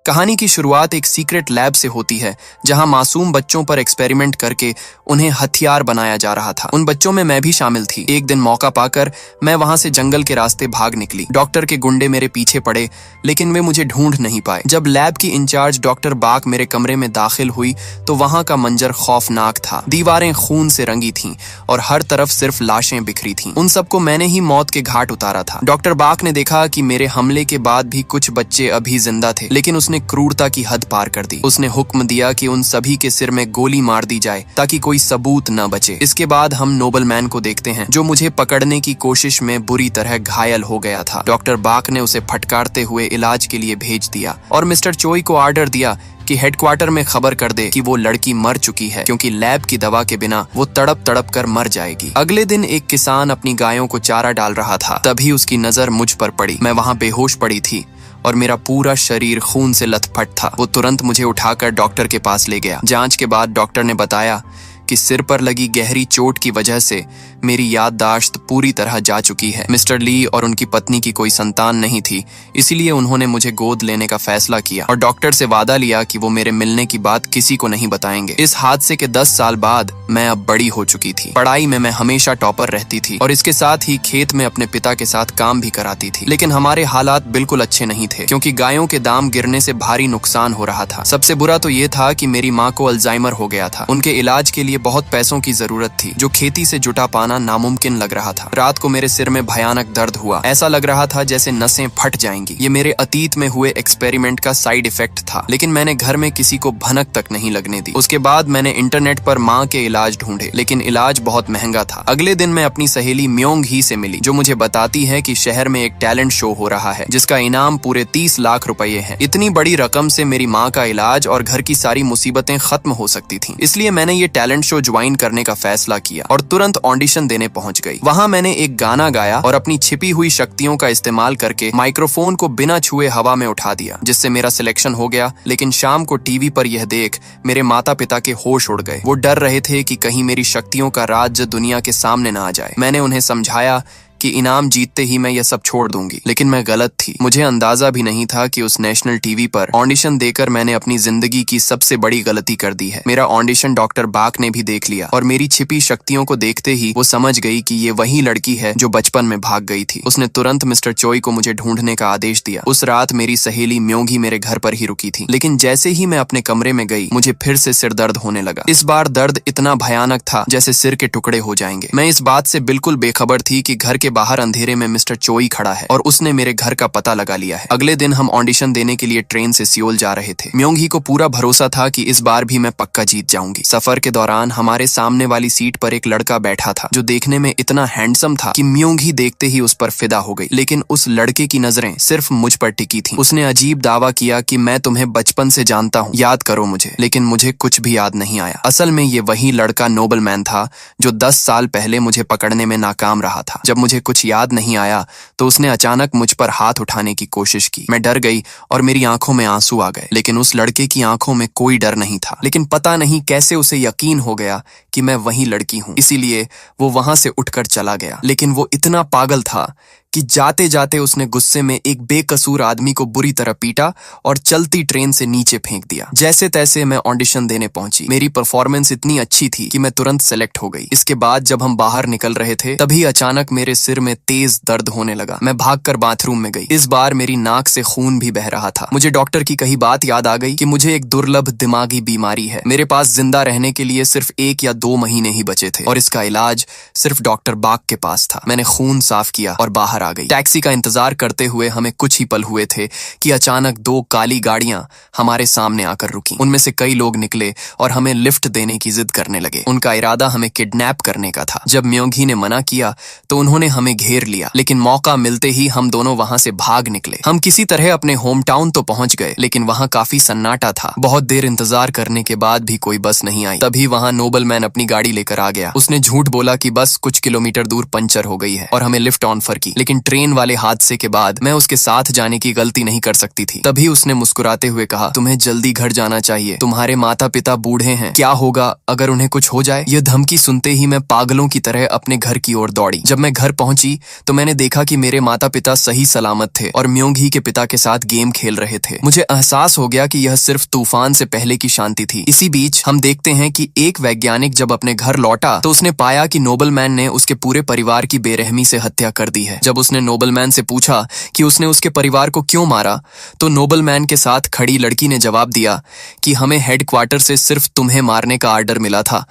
कहानी की शुरुआत एक सीक्रेट लैब से होती है जहां मासूम बच्चों पर एक्सपेरिमेंट करके उन्हें हथियार बनाया जा रहा था। उन बच्चों में मैं भी शामिल थी। एक दिन मौका पाकर मैं वहां से जंगल के रास्ते भाग निकली। डॉक्टर के गुंडे मेरे पीछे पड़े, लेकिन वे मुझे ढूंढ नहीं पाए। जब लैब की इंचार्ज डॉक्टर बाक मेरे कमरे में दाखिल हुई तो वहां का मंजर खौफनाक था। दीवारें खून से रंगी थीं और हर तरफ सिर्फ लाशें बिखरी थीं। उन सबको मैंने ही मौत के घाट उतारा था। डॉक्टर बाक ने देखा कि मेरे हमले के बाद भी कुछ बच्चे अभी जिंदा थे, लेकिन उसने क्रूरता की हद पार कर दी। उसने हुक्म दिया कि उन सभी के सिर में गोली मार दी जाए ताकि कोई सबूत न बचे। इसके बाद हम नोबलमैन को देखते हैं जो मुझे पकड़ने की कोशिश में बुरी तरह घायल हो गया था। डॉक्टर बाक ने उसे फटकारते हुए इलाज के लिए भेज दिया और मिस्टर चोई को ऑर्डर दिया कि हेडक्वार्टर में खबर कर दे कि वो लड़की मर चुकी है, क्योंकि लैब की दवा के बिना वो तड़प तड़प कर मर जाएगी। अगले दिन एक किसान अपनी गायों को चारा डाल रहा था, तभी उसकी नजर मुझ पर पड़ी। मैं वहां बेहोश पड़ी थी और मेरा पूरा शरीर खून से लथपथ था। वो तुरंत मुझे उठाकर डॉक्टर के पास ले गया। जांच के बाद डॉक्टर ने बताया कि सिर पर लगी गहरी चोट की वजह से मेरी याददाश्त पूरी तरह जा चुकी है। मिस्टर ली और उनकी पत्नी की कोई संतान नहीं थी, इसीलिए उन्होंने मुझे गोद लेने का फैसला किया और डॉक्टर से वादा लिया कि वो मेरे मिलने की बात किसी को नहीं बताएंगे। इस हादसे के 10 साल बाद मैं अब बड़ी हो चुकी थी। पढ़ाई में मैं हमेशा टॉपर रहती थी और इसके साथ ही खेत में अपने पिता के साथ काम भी कराती थी। लेकिन हमारे हालात बिल्कुल अच्छे नहीं थे, क्योंकि गायों के दाम गिरने से भारी नुकसान हो रहा था। सबसे बुरा तो ये था कि मेरी माँ को अल्जाइमर हो गया था। उनके इलाज के लिए बहुत पैसों की जरूरत थी, जो खेती से जुटा पाना नामुमकिन लग रहा था। रात को मेरे सिर में भयानक दर्द हुआ। ऐसा लग रहा था जैसे नसें फट जाएंगी। ये मेरे अतीत में हुए एक्सपेरिमेंट का साइड इफेक्ट था, लेकिन मैंने घर में किसी को भनक तक नहीं लगने दी। उसके बाद मैंने इंटरनेट पर माँ के इलाज ढूंढे, लेकिन इलाज बहुत महंगा था। अगले दिन मैं अपनी सहेली म्योंग ही से मिली, जो मुझे बताती है कि शहर में एक टैलेंट शो हो रहा है जिसका इनाम पूरे 30 लाख रुपए है। इतनी बड़ी रकम से मेरी माँ का इलाज और घर की सारी मुसीबतें खत्म हो सकती थी। इसलिए मैंने ये टैलेंट शो ज्वाइन करने का फैसला किया और तुरंत ऑडिशन देने पहुंच गई। वहां मैंने एक गाना गाया और अपनी छिपी हुई शक्तियों का इस्तेमाल करके माइक्रोफोन को बिना छुए हवा में उठा दिया, जिससे मेरा सिलेक्शन हो गया। लेकिन शाम को टीवी पर यह देख मेरे माता पिता के होश उड़ गए। वो डर रहे थे कि कहीं मेरी शक्तियों का राज दुनिया के सामने ना आ जाए। मैंने उन्हें समझाया कि इनाम जीतते ही मैं यह सब छोड़ दूंगी, लेकिन मैं गलत थी। मुझे अंदाजा भी नहीं था कि उस नेशनल टीवी पर ऑडिशन देकर मैंने अपनी जिंदगी की सबसे बड़ी गलती कर दी है। मेरा ऑडिशन डॉक्टर बाक ने भी देख लिया और मेरी छिपी शक्तियों को देखते ही वो समझ गई कि ये वही लड़की है जो बचपन में भाग गई थी। उसने तुरंत मिस्टर चोई को मुझे ढूंढने का आदेश दिया। उस रात मेरी सहेली म्योंगी मेरे घर पर ही रुकी थी, लेकिन जैसे ही मैं अपने कमरे में गई मुझे फिर से सिर दर्द होने लगा। इस बार दर्द इतना भयानक था जैसे सिर के टुकड़े हो जाएंगे। मैं इस बात से बिल्कुल बेखबर थी कि घर के बाहर अंधेरे में मिस्टर चोई खड़ा है और उसने मेरे घर का पता लगा लिया है। अगले दिन हम ऑडिशन देने के लिए ट्रेन से सियोल जा रहे थे। म्योंगी को पूरा भरोसा था कि इस बार भी मैं पक्का जीत जाऊंगी। सफर के दौरान हमारे सामने वाली सीट पर एक लड़का बैठा था जो देखने में इतना हैंडसम था कि म्योंगी देखते ही उस पर फिदा हो गई। लेकिन उस लड़के की नजरें सिर्फ मुझ पर टिकी थी। उसने अजीब दावा किया कि मैं तुम्हें बचपन से जानता हूँ, याद करो मुझे। लेकिन मुझे कुछ भी याद नहीं आया। असल में ये वही लड़का नोबलमैन था जो 10 साल पहले मुझे पकड़ने में नाकाम रहा था। जब मुझे कुछ याद नहीं आया तो उसने अचानक मुझ पर हाथ उठाने की कोशिश की। मैं डर गई और मेरी आंखों में आंसू आ गए, लेकिन उस लड़के की आंखों में कोई डर नहीं था। लेकिन पता नहीं कैसे उसे यकीन हो गया कि मैं वही लड़की हूं, इसीलिए वो वहां से उठकर चला गया। लेकिन वो इतना पागल था कि जाते जाते उसने गुस्से में एक बेकसूर आदमी को बुरी तरह पीटा और चलती ट्रेन से नीचे फेंक दिया। जैसे तैसे मैं ऑडिशन देने पहुंची। मेरी परफॉर्मेंस इतनी अच्छी थी कि मैं तुरंत सेलेक्ट हो गई। इसके बाद जब हम बाहर निकल रहे थे तभी अचानक मेरे सिर में तेज दर्द होने लगा। मैं भागकर बाथरूम में गई। इस बार मेरी नाक से खून भी बह रहा था। मुझे डॉक्टर की कही बात याद आ गई कि मुझे एक दुर्लभ दिमागी बीमारी है। मेरे पास जिंदा रहने के लिए सिर्फ 1 या 2 महीने ही बचे थे और इसका इलाज सिर्फ डॉक्टर बाक के पास था। मैंने खून साफ किया और बाहर आ गई। टैक्सी का इंतजार करते हुए हमें कुछ ही पल हुए थे कि अचानक 2 काली गाड़ियां हमारे सामने आकर रुकी। उनमें से कई लोग निकले और हमें लिफ्ट देने की जिद करने लगे। उनका इरादा हमें किडनैप करने का था। जब म्योंगी ने मना किया तो उन्होंने हमें घेर लिया, लेकिन मौका मिलते ही हम दोनों वहां से भाग निकले। हम किसी तरह अपने होम टाउन तो पहुंच गए, लेकिन वहां काफी सन्नाटा था। बहुत देर इंतजार करने के बाद भी कोई बस नहीं आई। तभी वहां नोबलमैन अपनी गाड़ी लेकर आ गया। उसने झूठ बोला कि बस कुछ किलोमीटर दूर पंचर हो गई है और हमें लिफ्ट ऑफर की, लेकिन ट्रेन वाले हादसे के बाद मैं उसके साथ जाने की गलती नहीं कर सकती थी। तभी उसने मुस्कुराते हुए कहा, तुम्हें जल्दी घर जाना चाहिए, तुम्हारे माता पिता बूढ़े हैं, क्या होगा अगर उन्हें कुछ हो जाए। यह धमकी सुनते ही मैं पागलों की तरह अपने घर की ओर दौड़ी। जब मैं घर पहुंची तो मैंने देखा कि मेरे माता पिता सही सलामत थे और म्योंग ही के पिता के साथ गेम खेल रहे थे। मुझे एहसास हो गया कि यह सिर्फ तूफान से पहले की शांति थी। इसी बीच हम देखते हैं कि एक वैज्ञानिक जब अपने घर लौटा तो उसने पाया कि नोबलमैन ने उसके पूरे परिवार की बेरहमी से हत्या कर दी है। जब उसने नोबलमैन से पूछा कि उसने उसके परिवार को क्यों मारा, तो नोबलमैन के साथ खड़ी लड़की ने जवाब दिया कि हमें हेडक्वार्टर से सिर्फ तुम्हें मारने का आर्डर मिला था,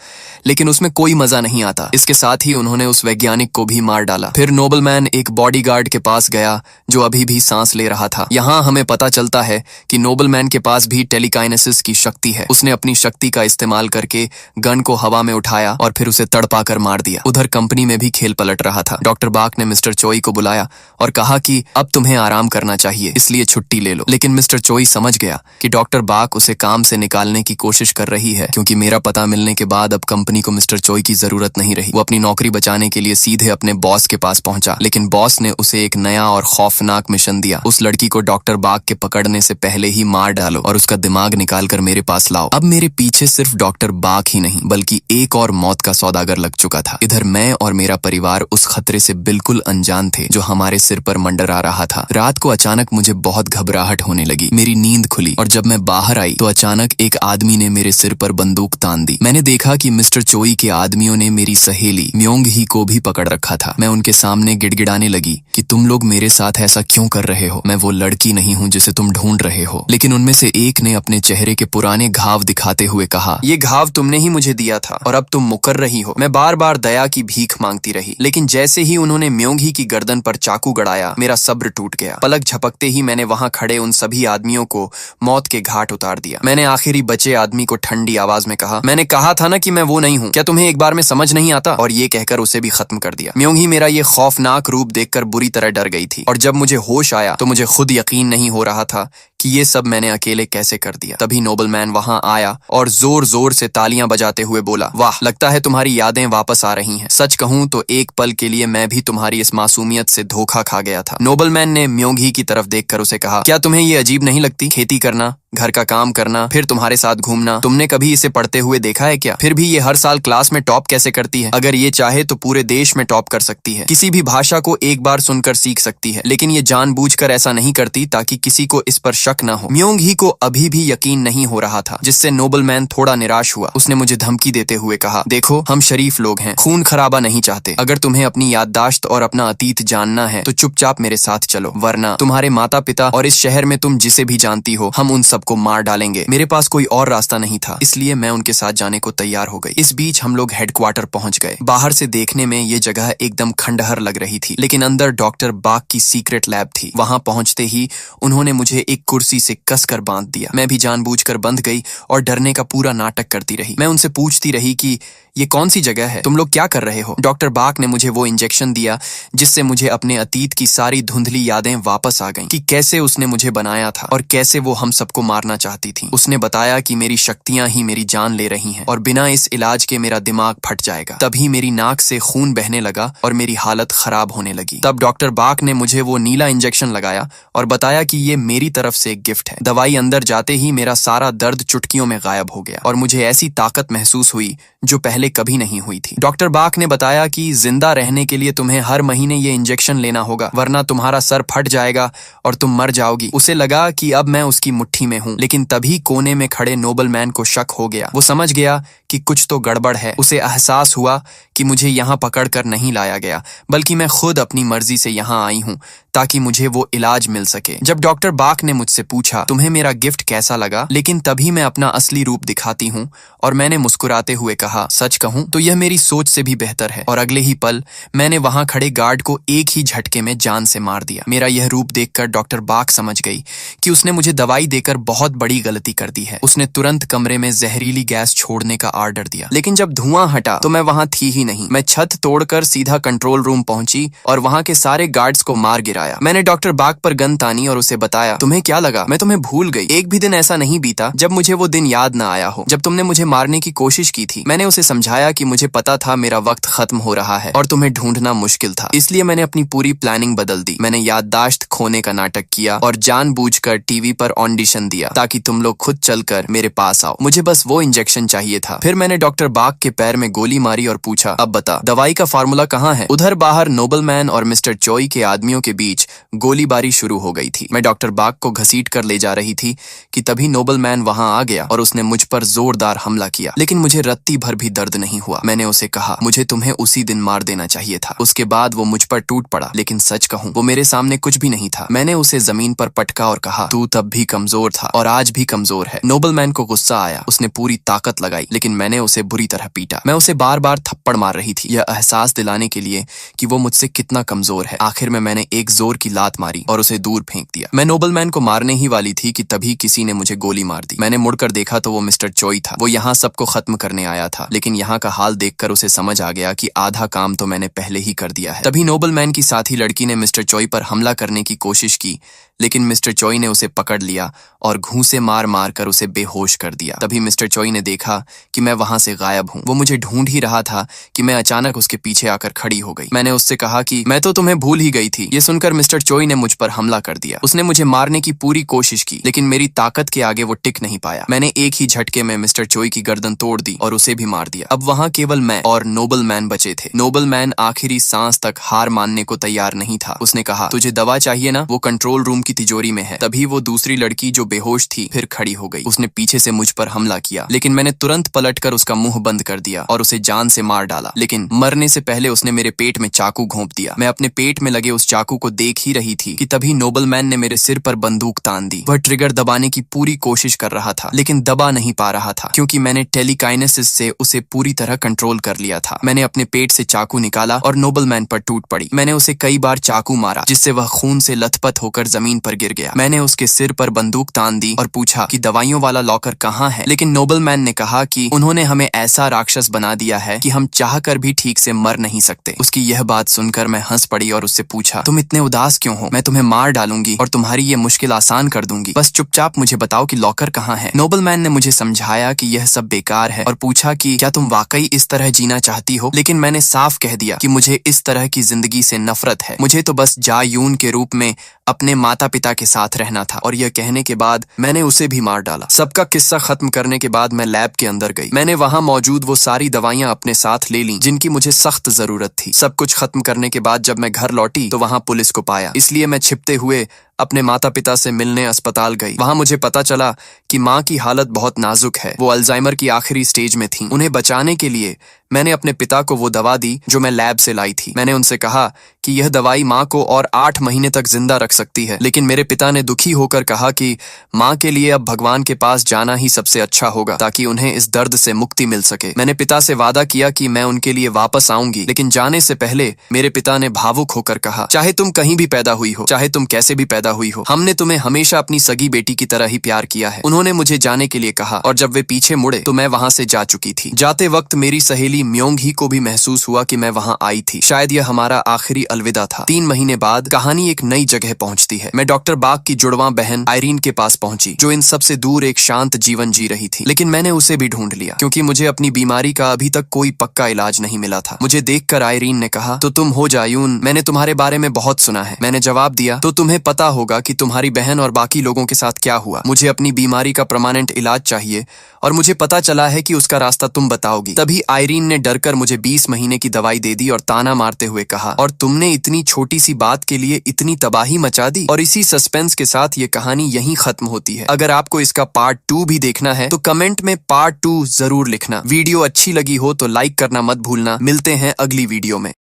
लेकिन उसमें कोई मजा नहीं आता। इसके साथ ही उन्होंने उस वैज्ञानिक को भी मार डाला। फिर नोबलमैन एक बॉडीगार्ड के पास गया जो अभी भी सांस ले रहा था। यहाँ हमें पता चलता है कि नोबलमैन के पास भी टेलीकाइनेसिस की शक्ति है। उसने अपनी शक्ति का इस्तेमाल करके गन को हवा में उठाया और फिर उसे तड़पा कर मार दिया। उधर कंपनी में भी खेल पलट रहा था। डॉक्टर बाक ने मिस्टर चोई को बुलाया और कहा कि अब तुम्हें आराम करना चाहिए, इसलिए छुट्टी ले लो। लेकिन मिस्टर चोई समझ गया कि डॉक्टर बाक उसे काम से निकालने की कोशिश कर रही है, क्योंकि मेरा पता मिलने के बाद अब कंपनी को मिस्टर चोई की जरूरत नहीं रही। वो अपनी नौकरी बचाने के लिए सीधे अपने बॉस के पास पहुंचा, लेकिन बॉस ने उसे एक नया और खौफनाक मिशन दिया। उस लड़की को डॉक्टर बाक के पकड़ने से पहले ही मार डालो और उसका दिमाग निकाल कर मेरे पास लाओ। अब मेरे पीछे सिर्फ डॉक्टर बाक ही नहीं बल्कि एक और मौत का सौदागर लग चुका था। इधर मैं और मेरा परिवार उस खतरे से बिल्कुल अनजान थे जो हमारे सिर पर मंडरा रहा था। रात को अचानक मुझे बहुत घबराहट होने लगी। मेरी नींद खुली और जब मैं बाहर आई तो अचानक एक आदमी ने मेरे सिर पर बंदूक तान दी। मैंने देखा कि मिस्टर चोई के आदमियों ने मेरी सहेली म्योंग ही को भी पकड़ रखा था। मैं उनके सामने गिड़गिड़ाने लगी कि तुम लोग मेरे साथ ऐसा क्यों कर रहे हो, मैं वो लड़की नहीं हूँ जिसे तुम ढूंढ रहे हो। लेकिन उनमें से एक ने अपने चेहरे के पुराने घाव दिखाते हुए कहा, ये घाव तुमने ही मुझे दिया था और अब तुम मुकर रही हो। मैं बार बार दया की भीख मांगती रही, लेकिन जैसे ही उन्होंने म्योंग ही की गर्दन पर चाकू गड़ाया मेरा सब्र टूट गया। पलक झपकते ही मैंने वहां खड़े उन सभी आदमियों को मौत के घाट उतार दिया। मैंने आखिरी बचे आदमी को ठंडी आवाज में कहा, मैंने कहा था ना कि मैं वो नहीं हूँ, क्या तुम्हें एक बार में समझ नहीं आता? और ये कहकर उसे भी खत्म कर दिया। म्योंग ही मेरा ये खौफनाक रूप देखकर बुरी तरह डर गई थी और जब मुझे होश आया तो मुझे खुद यकीन नहीं हो रहा था कि ये सब मैंने अकेले कैसे कर दिया। तभी नोबलमैन वहां आया और जोर जोर से तालियां बजाते हुए बोला, वाह, लगता है तुम्हारी यादें वापस आ रही हैं। सच कहूं तो एक पल के लिए मैं भी तुम्हारी इस मासूमियत से धोखा खा गया था। नोबलमैन ने म्योंग ही की तरफ देखकर उसे कहा, क्या तुम्हें ये अजीब नहीं लगती? खेती करना, घर का काम करना, फिर तुम्हारे साथ घूमना, तुमने कभी इसे पढ़ते हुए देखा है क्या? फिर भी ये हर साल क्लास में टॉप कैसे करती है? अगर ये चाहे तो पूरे देश में टॉप कर सकती है। किसी भी भाषा को एक बार सुनकर सीख सकती है, लेकिन ये जानबूझकर ऐसा नहीं करती ताकि किसी को इस पर शक न हो। म्योंग ही को अभी भी यकीन नहीं हो रहा था, जिससे नोबलमैन थोड़ा निराश हुआ। उसने मुझे धमकी देते हुए कहा, देखो, हम शरीफ लोग हैं, खून खराबा नहीं चाहते। अगर तुम्हें अपनी याददाश्त और अपना अतीत जानना है तो चुपचाप मेरे साथ चलो, वरना तुम्हारे माता पिता और इस शहर में तुम जिसे भी जानती हो, हम उन सबको मार डालेंगे। मेरे पास कोई और रास्ता नहीं था, इसलिए मैं उनके साथ जाने को तैयार हो गई। इस बीच हम लोग हेडक्वार्टर पहुंच गए। बाहर से देखने में ये जगह एकदम खंडहर लग रही थी, लेकिन अंदर डॉक्टर बाक की सीक्रेट लैब थी। वहां पहुंचते ही उन्होंने मुझे एक कुर्सी से कसकर बांध दिया। मैं भी जानबूझकर बंध गई और डरने का पूरा नाटक करती रही। मैं उनसे पूछती रही कि ये कौन सी जगह है, तुम लोग क्या कर रहे हो? डॉक्टर बाक ने मुझे वो इंजेक्शन दिया जिससे मुझे अपने अतीत की सारी धुंधली यादें वापस आ गईं, कि कैसे उसने मुझे बनाया था और कैसे वो हम सबको मारना चाहती थी। उसने बताया कि मेरी शक्तियां ही मेरी जान ले रही हैं और बिना इस इलाज के मेरा दिमाग फट जाएगा। तभी मेरी नाक से खून बहने लगा और मेरी हालत खराब होने लगी। तब डॉक्टर बाक ने मुझे वो नीला इंजेक्शन लगाया और बताया कि ये मेरी तरफ से एक गिफ्ट है। दवाई अंदर जाते ही मेरा सारा दर्द चुटकियों में गायब हो गया और मुझे ऐसी ताकत महसूस हुई जो पहले कभी नहीं हुई थी। डॉक्टर बाक ने बताया कि जिंदा रहने के लिए तुम्हें हर महीने ये इंजेक्शन लेना होगा, वरना तुम्हारा सर फट जाएगा और तुम मर जाओगी। उसे लगा कि अब मैं उसकी मुट्ठी में हूँ, लेकिन तभी कोने में खड़े नोबलमैन को शक हो गया। वो समझ गया कि कुछ तो गड़बड़ है। उसे एहसास हुआ कि मुझे यहाँ पकड़कर नहीं लाया गया, बल्कि मैं खुद अपनी मर्जी से यहाँ आई हूँ ताकि मुझे वो इलाज मिल सके। जब डॉक्टर बाक ने मुझसे पूछा, तुम्हें मेरा गिफ्ट कैसा लगा, लेकिन तभी मैं अपना असली रूप दिखाती हूँ और मैंने मुस्कुराते हुए कहा, सच कहूँ तो यह मेरी सोच से भी बेहतर है। और अगले ही पल मैंने वहां खड़े गार्ड को एक ही झटके में जान से मार दिया। मेरा यह रूप देखकर डॉक्टर बाक समझ गई कि उसने मुझे दवाई देकर बहुत बड़ी गलती कर दी है। उसने तुरंत कमरे में जहरीली गैस छोड़ने का ऑर्डर दिया, लेकिन जब धुआं हटा तो मैं वहां थी ही नहीं। मैं छत तोड़कर सीधा कंट्रोल रूम पहुंची और वहां के सारे गार्ड्स को मार गिराया। आया। मैंने डॉक्टर बाग पर गन तानी और उसे बताया, तुम्हें क्या लगा, मैं तुम्हें भूल गई। एक भी दिन ऐसा नहीं बीता जब मुझे वो दिन याद न आया हो जब तुमने मुझे मारने की कोशिश की थी। मैंने उसे समझाया कि मुझे पता था मेरा वक्त खत्म हो रहा है और तुम्हें ढूंढना मुश्किल था, इसलिए मैंने अपनी पूरी प्लानिंग बदल दी। मैंने याददाश्त खोने का नाटक किया और जानबूझकर टीवी पर ऑडिशन दिया ताकि तुम लोग खुद चलकर मेरे पास आओ। मुझे बस वो इंजेक्शन चाहिए था। फिर मैंने डॉक्टर बाग के पैर में गोली मारी और पूछा, अब बता दवाई का फार्मूला कहाँ है। उधर बाहर नोबलमैन और मिस्टर चोई के आदमियों के बीच गोलीबारी शुरू हो गई थी। मैं डॉक्टर बाग को घसीट कर ले जा रही थी कि तभी नोबलमैन वहां आ गया और उसने मुझ पर जोरदार हमला किया, लेकिन मुझे रत्ती भर भी दर्द नहीं हुआ। मैंने उसे कहा, मुझे तुम्हें उसी दिन मार देना चाहिए था। उसके बाद वो मुझ पर टूट पड़ा, लेकिन सच कहूं वो मेरे सामने कुछ भी नहीं था। मैंने उसे जमीन पर पटका और कहा, तू तब भी कमजोर था और आज भी कमजोर है। नोबलमैन को गुस्सा आया, उसने पूरी ताकत लगाई, लेकिन मैंने उसे बुरी तरह पीटा। मैं उसे बार बार थप्पड़ मार रही थी, यह एहसास दिलाने के लिए कि वो मुझसे कितना कमजोर है। आखिर में मैंने एक जोर की लात मारी और उसे दूर फेंक दिया। मैं नोबलमैन को मारने ही वाली थी कि तभी किसी ने मुझे गोली मार दी। मैंने मुड़कर देखा तो वो मिस्टर चोई था। वो यहाँ सबको खत्म करने आया था, लेकिन यहाँ का हाल देखकर उसे समझ आ गया कि आधा काम तो मैंने पहले ही कर दिया है। तभी नोबलमैन की साथी लड़की ने मिस्टर चोई पर हमला करने की कोशिश की, लेकिन मिस्टर चोई ने उसे पकड़ लिया और घूंसे मार मार कर उसे बेहोश कर दिया। तभी मिस्टर चोई ने देखा कि मैं वहां से गायब हूँ। वो मुझे ढूंढ ही रहा था कि मैं अचानक उसके पीछे आकर खड़ी हो गई। मैंने उससे कहा कि मैं तो तुम्हें भूल ही गई थी। ये सुनकर मिस्टर चोई ने मुझ पर हमला कर दिया। उसने मुझे मारने की पूरी कोशिश की, लेकिन मेरी ताकत के आगे वो टिक नहीं पाया। मैंने एक ही झटके में मिस्टर चोई की गर्दन तोड़ दी और उसे भी मार दिया। अब वहां केवल मैं और नोबलमैन बचे थे। नोबलमैन आखिरी सांस तक हार मानने को तैयार नहीं था। उसने कहा, तुझे दवा चाहिए ना, वो कंट्रोल रूम की तिजोरी में है। तभी वो दूसरी लड़की जो बेहोश थी फिर खड़ी हो गई। उसने पीछे से मुझ पर हमला किया, लेकिन मैंने तुरंत पलटकर उसका मुंह बंद कर दिया और उसे जान से मार डाला। लेकिन मरने से पहले उसने मेरे पेट में चाकू घोंप दिया। मैं अपने पेट में लगे उस चाकू को देख ही रही थी कि तभी नोबलमैन ने मेरे सिर पर बंदूक तान दी। वह ट्रिगर दबाने की पूरी कोशिश कर रहा था, लेकिन दबा नहीं पा रहा था क्योंकि मैंने टेलीकाइनेसिस से उसे पूरी तरह कंट्रोल कर लिया था। मैंने अपने पेट से चाकू निकाला और नोबलमैन पर टूट पड़ी। मैंने उसे कई बार चाकू मारा, जिससे वह खून से लथपथ होकर जमीन पर गिर गया। मैंने उसके सिर पर बंदूक तान दी और पूछा कि दवाइयों वाला लॉकर कहाँ है, लेकिन नोबलमैन ने कहा कि उन्होंने हमें ऐसा राक्षस बना दिया है कि हम चाहकर भी ठीक से मर नहीं सकते। उसकी यह बात सुनकर मैं हंस पड़ी और उससे पूछा, तुम इतने उदास क्यों हो? मैं तुम्हें मार डालूंगी और तुम्हारी ये मुश्किल आसान कर दूंगी। बस चुपचाप मुझे बताओ कि लॉकर कहाँ है। नोबलमैन ने मुझे समझाया कि यह सब बेकार है और पूछा कि क्या तुम वाकई इस तरह जीना चाहती हो? लेकिन मैंने साफ कह दिया कि मुझे इस तरह की जिंदगी से नफरत है। मुझे तो बस जायून के रूप में अपने माता पिता के साथ रहना था। और यह कहने के बाद मैंने उसे भी मार डाला। सबका किस्सा खत्म करने के बाद मैं लैब के अंदर गई। मैंने वहां मौजूद वो सारी दवाइयां अपने साथ ले ली जिनकी मुझे सख्त जरूरत थी। सब कुछ खत्म करने के बाद जब मैं घर लौटी तो वहां पुलिस को पाया, इसलिए मैं छिपते हुए अपने माता पिता से मिलने अस्पताल गई। वहां मुझे पता चला कि माँ की हालत बहुत नाजुक है। वो अल्जाइमर की आखिरी स्टेज में थी। उन्हें बचाने के लिए मैंने अपने पिता को वो दवा दी जो मैं लैब से लाई थी। मैंने उनसे कहा कि यह दवाई माँ को और 8 महीने तक जिंदा रख सकती है, लेकिन मेरे पिता ने दुखी होकर कहा कि माँ के लिए अब भगवान के पास जाना ही सबसे अच्छा होगा ताकि उन्हें इस दर्द से मुक्ति मिल सके। मैंने पिता से वादा किया कि मैं उनके लिए वापस आऊंगी, लेकिन जाने से पहले मेरे पिता ने भावुक होकर कहा, चाहे तुम कहीं भी पैदा हुई हो, चाहे तुम कैसे भी पैदा हुई हो, हमने तुम्हें हमेशा अपनी सगी बेटी की तरह ही प्यार किया है। उन्होंने मुझे जाने के लिए कहा और जब वे पीछे मुड़े तो मैं वहां से जा चुकी थी। जाते वक्त मेरी सहेली म्योंग ही को भी महसूस हुआ कि मैं वहां आई थी। शायद यह हमारा आखिरी अलविदा था। 3 महीने बाद कहानी एक नई जगह पहुंचती है। मैं डॉक्टर बाग की जुड़वा बहन आयरीन के पास पहुंची, जो इन सबसे दूर एक शांत जीवन जी रही थी। लेकिन मैंने उसे भी ढूंढ लिया क्योंकि मुझे अपनी बीमारी का अभी तक कोई पक्का इलाज नहीं मिला था। मुझे देखकर आयरीन ने कहा, तो तुम हो जायून, मैंने तुम्हारे बारे में बहुत सुना है। मैंने जवाब दिया, तो तुम्हें पता होगा कि तुम्हारी बहन और बाकी लोगों के साथ क्या हुआ। मुझे अपनी बीमारी का परमानेंट इलाज चाहिए और मुझे पता चला है कि उसका रास्ता तुम बताओगी। तभी आयरीन ने डरकर मुझे 20 महीने की दवाई दे दी और ताना मारते हुए कहा, और तुमने इतनी छोटी सी बात के लिए इतनी तबाही मचा दी। और इसी सस्पेंस के साथ ये कहानी यहीं खत्म होती है। अगर आपको इसका पार्ट 2 भी देखना है तो कमेंट में पार्ट 2 जरूर लिखना। वीडियो अच्छी लगी हो तो लाइक करना मत भूलना। मिलते हैं अगली वीडियो में।